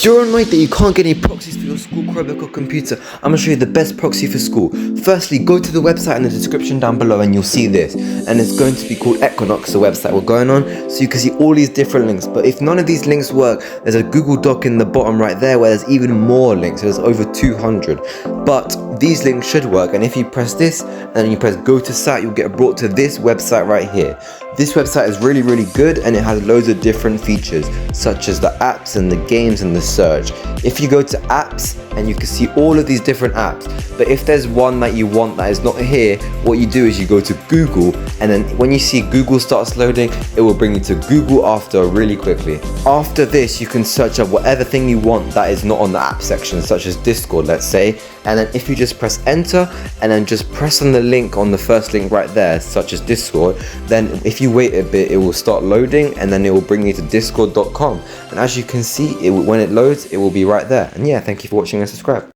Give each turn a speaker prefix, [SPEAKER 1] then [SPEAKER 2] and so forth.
[SPEAKER 1] you're annoyed that you can't get any proxies for your school Chromebook or computer, I'm going to show you the best proxy for school. Firstly, go to the website in the description down below and you'll see this. And it's going to be called Equinox, the website we're going on, so you can see all these different links. But if none of these links work, there's a Google Doc in the bottom right there where there's even more links. There's over 200. But these links should work, and if you press this and then you press go to site, you'll get brought to this website right here. This website is really good, and it has loads of different features such as the apps and the games and the search. If you go to apps, and you can see all of these different apps, but if there's one that you want that is not here, what you do is you go to Google, and then when you see Google starts loading, it will bring you to Google after really quickly. After this, you can search up whatever thing you want that is not on the app section, such as Discord, let's say, and then if you just press enter and then just press on the link on the first link right there, such as Discord, then if you wait a bit, it will start loading and then it will bring you to discord.com, and as you can see, when it loads, it will be right there. And yeah, thank you for watching and subscribe.